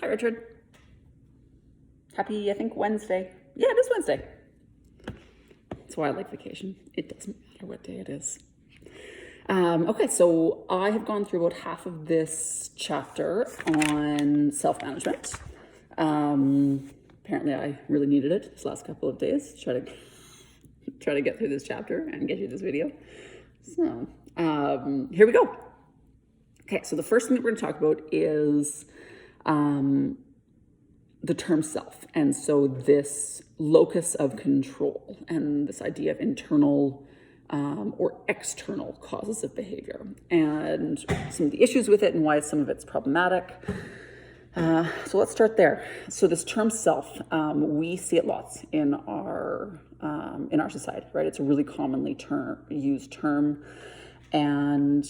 Hi, Richard. Happy, I think, Wednesday. Yeah, it is Wednesday. That's why I like vacation. It doesn't matter what day it is. Okay, so I have gone through about half of this chapter on self-management. Apparently, I really needed it this last couple of days to try to get through this chapter and get you this video. So here we go. Okay, so the first thing that we're going to talk about is the term self. And so this locus of control and this idea of internal or external causes of behavior and some of the issues with it and why some of it's problematic. So let's start there. So this term self, we see it lots in our society, right? It's a really commonly used term, and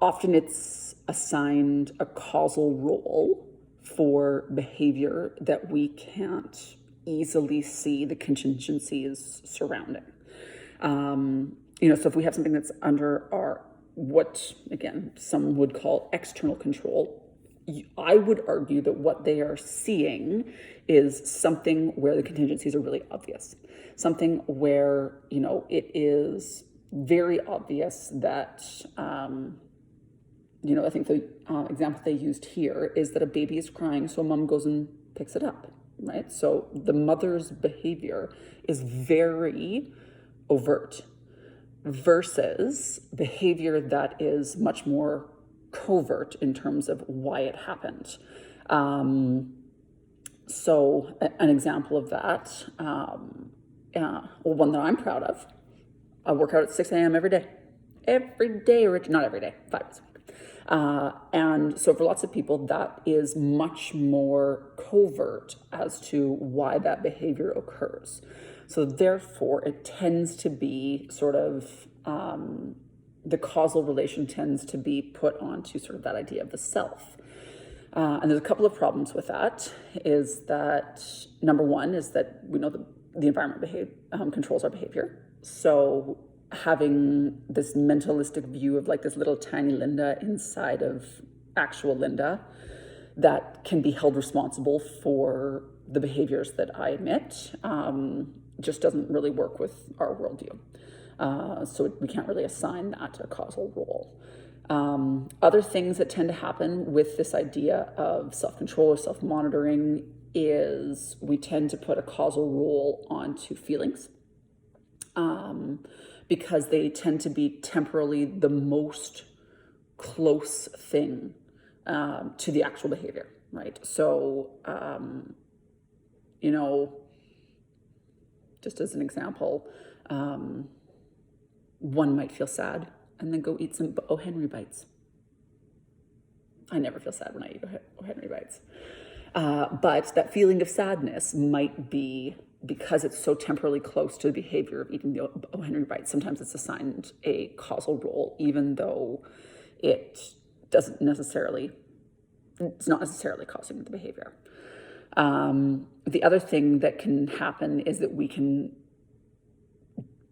often it's assigned a causal role for behavior that we can't easily see the contingencies surrounding. So if we have something that's under our, what, again, some would call external control, I would argue that what they are seeing is something where the contingencies are really obvious. Something where, it is very obvious that, I think the example they used here is that a baby is crying, so a mom goes and picks it up, right? So the mother's behavior is very overt versus behavior that is much more covert in terms of why it happened. So an example of that, one that I'm proud of, I work out at 6 a.m. every day. Every day, Rich, not every day, 5 days a week. And so for lots of people, that is much more covert as to why that behavior occurs. So therefore, it tends to be sort of, the causal relation tends to be put onto sort of that idea of the self. And there's a couple of problems with that, is that number one is that we know the environment controls our behavior. So having this mentalistic view of like this little tiny Linda inside of actual Linda that can be held responsible for the behaviors that I emit just doesn't really work with our worldview. So we can't really assign that a causal role. Other things that tend to happen with this idea of self-control or self-monitoring is we tend to put a causal role onto feelings. Because they tend to be temporally the most close thing to the actual behavior, right? So, just as an example, one might feel sad and then go eat some O. Henry bites. I never feel sad when I eat O. Henry bites. But that feeling of sadness might be because it's so temporally close to the behavior of eating the O. Henry bites. Sometimes it's assigned a causal role, even though it's not necessarily causing the behavior. The other thing that can happen is that we can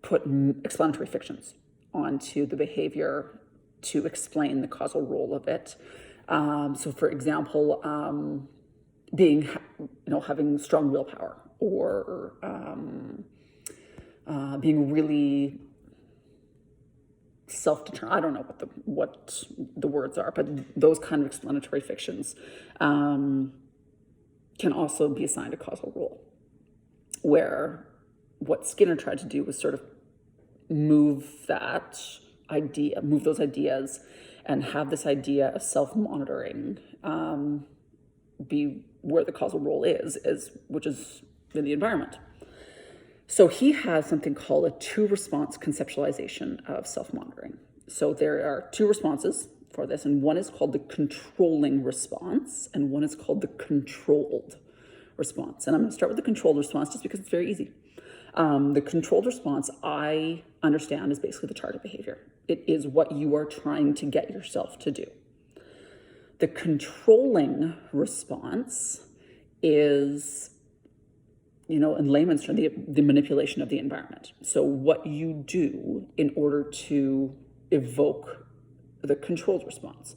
put explanatory fictions onto the behavior to explain the causal role of it. So for example, having strong willpower, or being really self-determined. I don't know what the words are, but those kind of explanatory fictions can also be assigned a causal role, where what Skinner tried to do was sort of move those ideas and have this idea of self-monitoring be where the causal role is which is in the environment. So he has something called a two-response conceptualization of self-monitoring. So there are two responses for this, and one is called the controlling response, and one is called the controlled response. And I'm going to start with the controlled response just because it's very easy. The controlled response, I understand, is basically the target behavior. It is what you are trying to get yourself to do. The controlling response is, in layman's terms, the manipulation of the environment. So what you do in order to evoke the controlled response.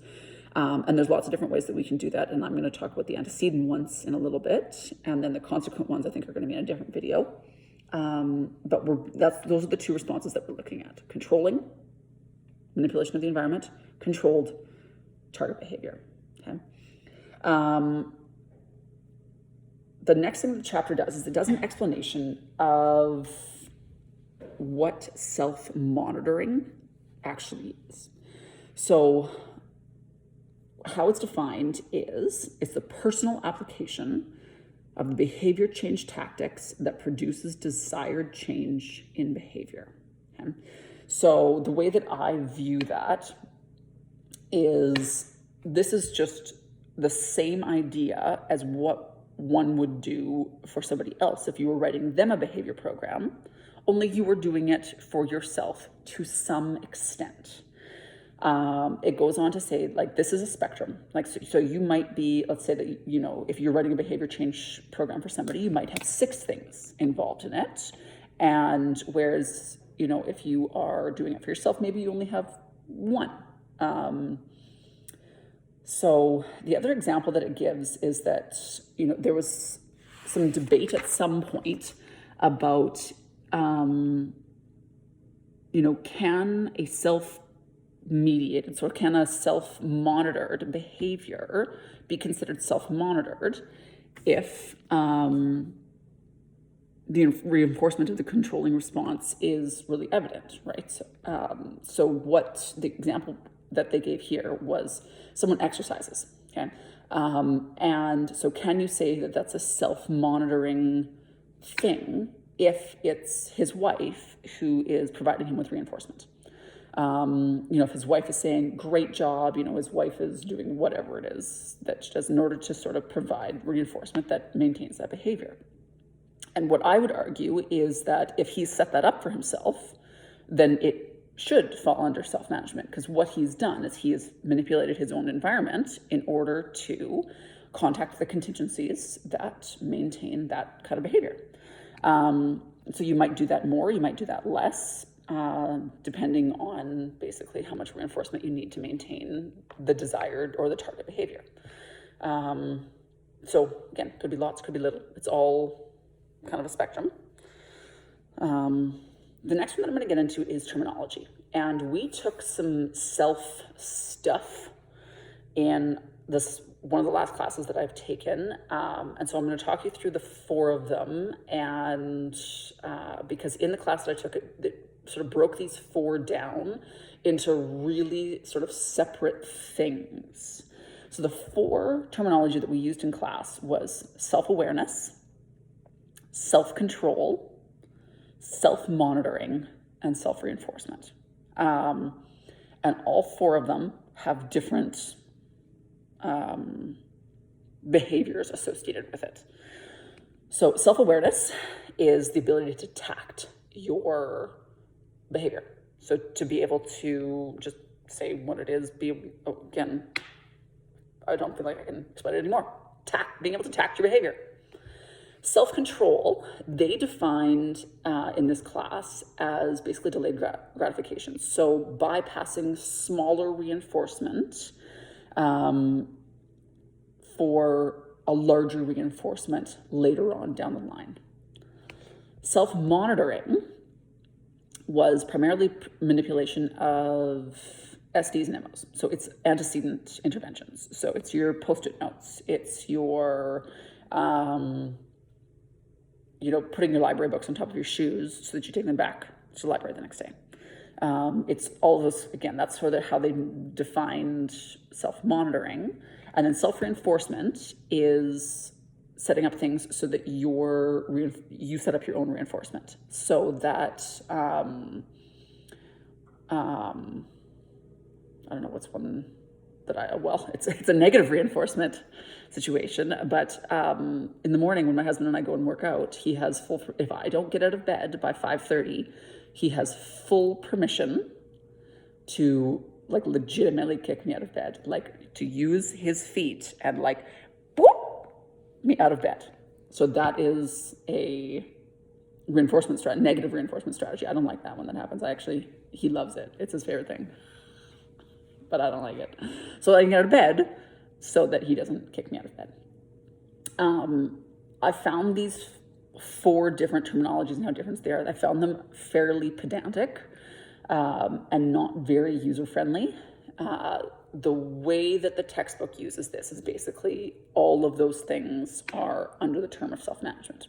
And there's lots of different ways that we can do that. And I'm going to talk about the antecedent ones in a little bit. And then the consequent ones, I think, are going to be in a different video. But those are the two responses that we're looking at: controlling, manipulation of the environment; controlled, target behavior. Okay. The next thing the chapter does is it does an explanation of what self-monitoring actually is. So how it's defined is it's the personal application of the behavior change tactics that produces desired change in behavior. Okay? So the way that I view that is this is just the same idea as what one would do for somebody else if you were writing them a behavior program, only you were doing it for yourself to some extent. It goes on to say, like, this is a spectrum. Like, so you might be, let's say that, you know, if you're writing a behavior change program for somebody, you might have 6 things involved in it. And whereas, you know, if you are doing it for yourself, maybe you only have 1. So the other example that it gives is that, you know, there was some debate at some point about, you know, can a self-mediated, so can a self-monitored behavior be considered self-monitored if the reinforcement of the controlling response is really evident, right? So what the example that they gave here was someone exercises, okay? And so can you say that that's a self-monitoring thing if it's his wife who is providing him with reinforcement? You know, if his wife is saying, great job, you know, his wife is doing whatever it is that she does in order to sort of provide reinforcement that maintains that behavior. And what I would argue is that if he's set that up for himself, then it should fall under self-management, because what he's done is he has manipulated his own environment in order to contact the contingencies that maintain that kind of behavior. So you might do that more, you might do that less, depending on basically how much reinforcement you need to maintain the desired or the target behavior. So again, could be lots, could be little. It's all kind of a spectrum. The next one that I'm going to get into is terminology. And we took some self stuff in this one of the last classes that I've taken. And so I'm going to talk you through the 4 of them. And because in the class that I took, it sort of broke these 4 down into really sort of separate things. So the 4 terminology that we used in class was self-awareness, self-control, self-monitoring, and self-reinforcement. And all 4 of them have different behaviors associated with it. So self-awareness is the ability to detect your behavior. So to be able to just say what it is, again, I don't feel like I can explain it anymore. Being able to tact your behavior. Self-control, they defined in this class as basically delayed gratification. So bypassing smaller reinforcement for a larger reinforcement later on down the line. Self-monitoring was primarily manipulation of SDs and MOs. So it's antecedent interventions. So it's your Post-it notes. It's your putting your library books on top of your shoes so that you take them back to the library the next day. It's all of this, again, that's sort of how they defined self-monitoring. And then self-reinforcement is setting up things so that you set up your own reinforcement. So that, I don't know what's one that it's a negative reinforcement situation, but in the morning when my husband and I go and work out, he has if I don't get out of bed by 5:30, he has full permission to legitimately kick me out of bed, to use his feet and boop me out of bed. So that is a negative reinforcement strategy. I don't like that when that happens. He loves it. It's his favorite thing. but I don't like it. So I get out of bed so that he doesn't kick me out of bed. I found these 4 different terminologies and how different they are. I found them fairly pedantic and not very user-friendly. The way that the textbook uses this is basically all of those things are under the term of self-management.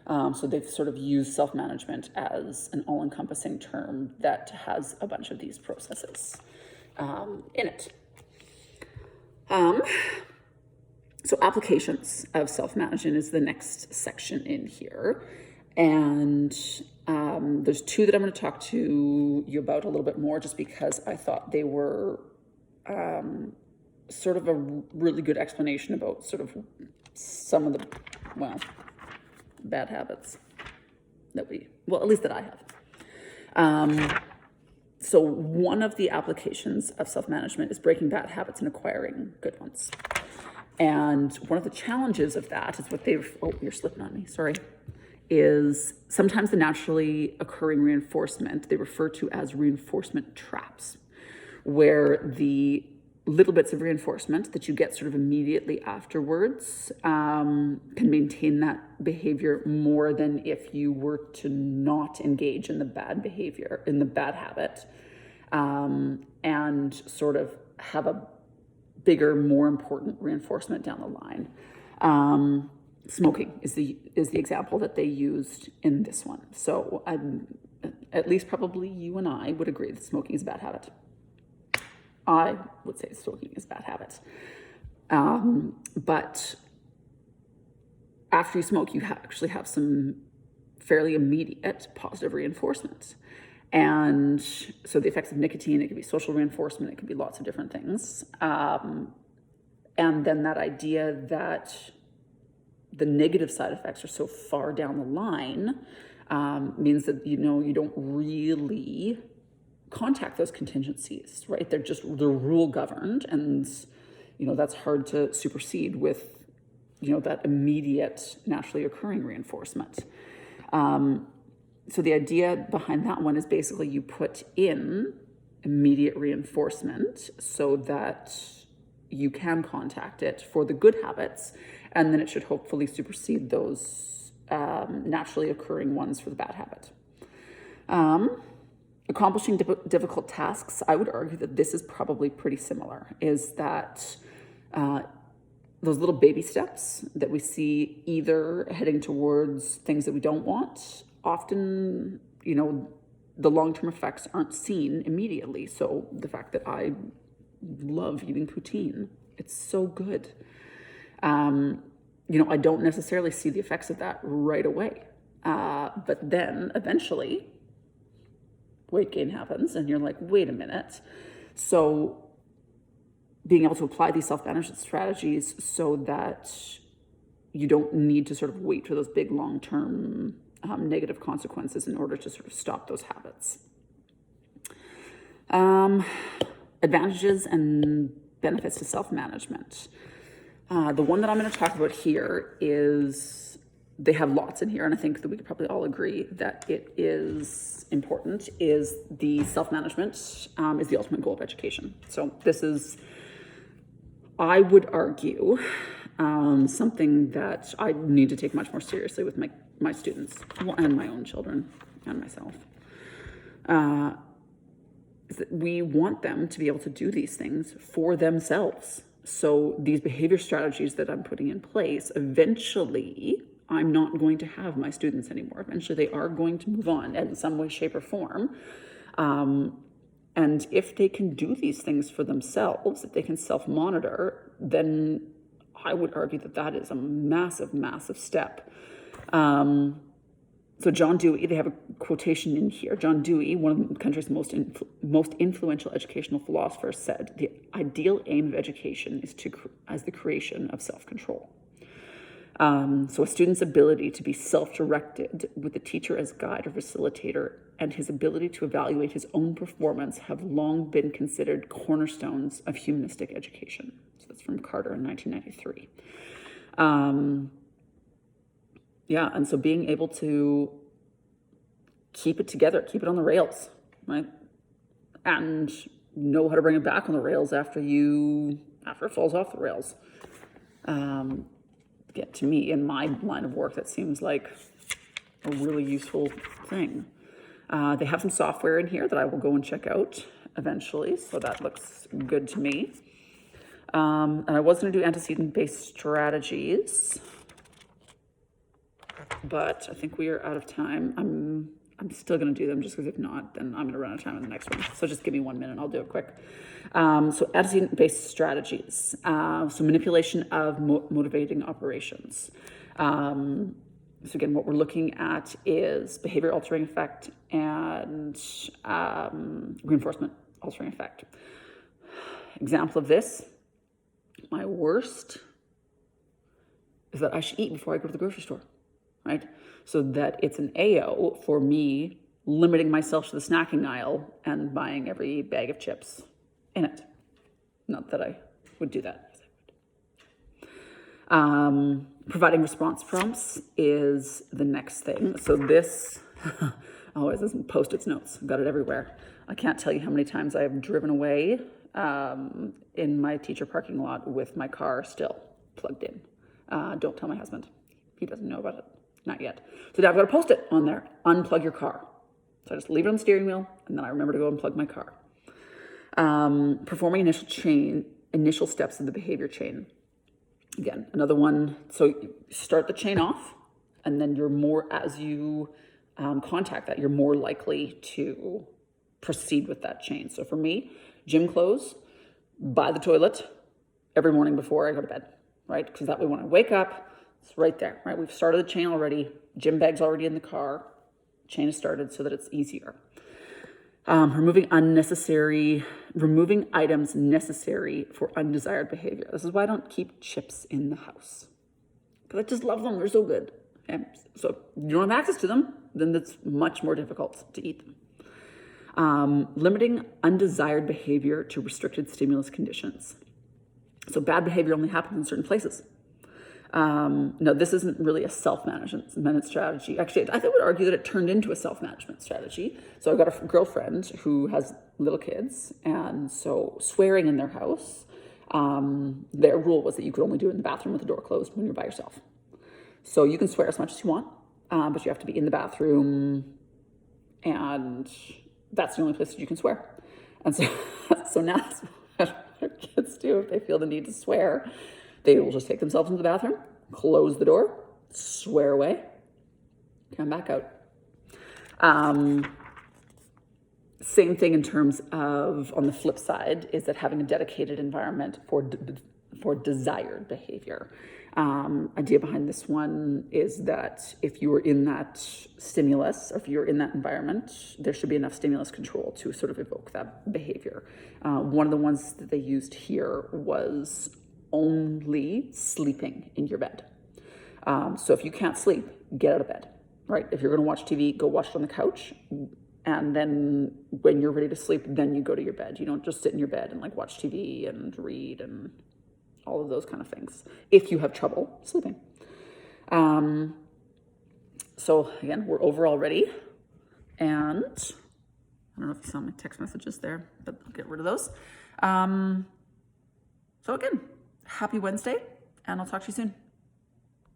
So they've sort of used self-management as an all-encompassing term that has a bunch of these processes in it. So applications of self-management is the next section in here. And there's 2 that I'm going to talk to you about a little bit more just because I thought they were sort of a really good explanation about sort of some of the, bad habits that at least that I have. So one of the applications of self-management is breaking bad habits and acquiring good ones. And one of the challenges of that is you're slipping on me, sorry, is sometimes the naturally occurring reinforcement, they refer to as reinforcement traps, where the little bits of reinforcement that you get sort of immediately afterwards can maintain that behavior more than if you were to not engage in the bad behavior, in the bad habit, and sort of have a bigger, more important reinforcement down the line. Smoking is the example that they used in this one. So at least probably you and I would agree that smoking is a bad habit. I would say smoking is a bad habit. But after you smoke, you actually have some fairly immediate positive reinforcement. And so the effects of nicotine, it could be social reinforcement, it could be lots of different things. And then that idea that the negative side effects are so far down the line means that, you don't really contact those contingencies, right? They're rule governed, and that's hard to supersede with that immediate naturally occurring reinforcement. So the idea behind that one is basically you put in immediate reinforcement so that you can contact it for the good habits, and then it should hopefully supersede those naturally occurring ones for the bad habit. Accomplishing difficult tasks, I would argue that this is probably pretty similar, is that those little baby steps that we see either heading towards things that we don't want, often, the long-term effects aren't seen immediately. So the fact that I love eating poutine, it's so good. I don't necessarily see the effects of that right away. But then eventually weight gain happens and you're like, wait a minute. So being able to apply these self-management strategies so that you don't need to sort of wait for those big long-term negative consequences in order to sort of stop those habits. Advantages and benefits to self-management. The one that I'm going to talk about here is, they have lots in here, and I think that we could probably all agree that it is important, is the self-management is the ultimate goal of education. So this is, I would argue, something that I need to take much more seriously with my students and my own children and myself. Is that we want them to be able to do these things for themselves. So these behavior strategies that I'm putting in place, eventually I'm not going to have my students anymore. Eventually they are going to move on in some way, shape, or form. And if they can do these things for themselves, if they can self-monitor, then I would argue that that is a massive, massive step. So John Dewey, they have a quotation in here. John Dewey, one of the country's most influential educational philosophers, said, "The ideal aim of education is the creation of self-control." So a student's ability to be self-directed with the teacher as guide or facilitator and his ability to evaluate his own performance have long been considered cornerstones of humanistic education. So that's from Carter in 1993. And so being able to keep it together, keep it on the rails, right? And know how to bring it back on the rails after it falls off the rails. Again, to me, in my line of work, that seems like a really useful thing. They have some software in here that I will go and check out eventually, so that looks good to me. And I was going to do antecedent-based strategies, but I think we are out of time. I'm still going to do them just because if not, then I'm going to run out of time on the next one. So just give me 1 minute. I'll do it quick. So antecedent-based strategies. So manipulation of motivating operations. So again, what we're looking at is behavior altering effect and reinforcement altering effect. Example of this, my worst is that I should eat before I go to the grocery store, right? So that it's an AO for me limiting myself to the snacking aisle and buying every bag of chips in it. Not that I would do that. Providing response prompts is the next thing. So this, always this Post-its notes, I've got it everywhere. I can't tell you how many times I have driven away in my teacher parking lot with my car still plugged in. Don't tell my husband. He doesn't know about it. Not yet. So now I've got a Post-it on there, unplug your car. So I just leave it on the steering wheel, and then I remember to go and plug my car. Performing initial steps in the behavior chain. Again, another one. So you start the chain off, and then you're more, as you contact that, you're more likely to proceed with that chain. So for me, gym clothes, by the toilet every morning before I go to bed, right? Because that way when I wake up, it's right there, right? We've started the chain already. Gym bag's already in the car. Chain is started so that it's easier. Removing items necessary for undesired behavior. This is why I don't keep chips in the house. Because I just love them. They're so good. And so if you don't have access to them, then it's much more difficult to eat them. Limiting undesired behavior to restricted stimulus conditions. So bad behavior only happens in certain places. No, this isn't really a self-management strategy. Actually, I would argue that it turned into a self-management strategy. So I've got a girlfriend who has little kids, and so swearing in their house, their rule was that you could only do it in the bathroom with the door closed when you're by yourself. So you can swear as much as you want, but you have to be in the bathroom, and that's the only place that you can swear. And so now that's what kids do if they feel the need to swear. They will just take themselves into the bathroom, close the door, swear away, come back out. Same thing in terms of, on the flip side, is that having a dedicated environment for desired behavior. Idea behind this one is that if you are in that stimulus, or if you're in that environment, there should be enough stimulus control to sort of evoke that behavior. One of the ones that they used here was only sleeping in your bed. So if you can't sleep, get out of bed, right? If you're going to watch TV, go watch it on the couch. And then when you're ready to sleep, then you go to your bed. You don't just sit in your bed and like watch TV and read and all of those kind of things, if you have trouble sleeping. So again, we're over already. And I don't know if you saw my text messages there, but I'll get rid of those. So again, happy Wednesday, and I'll talk to you soon.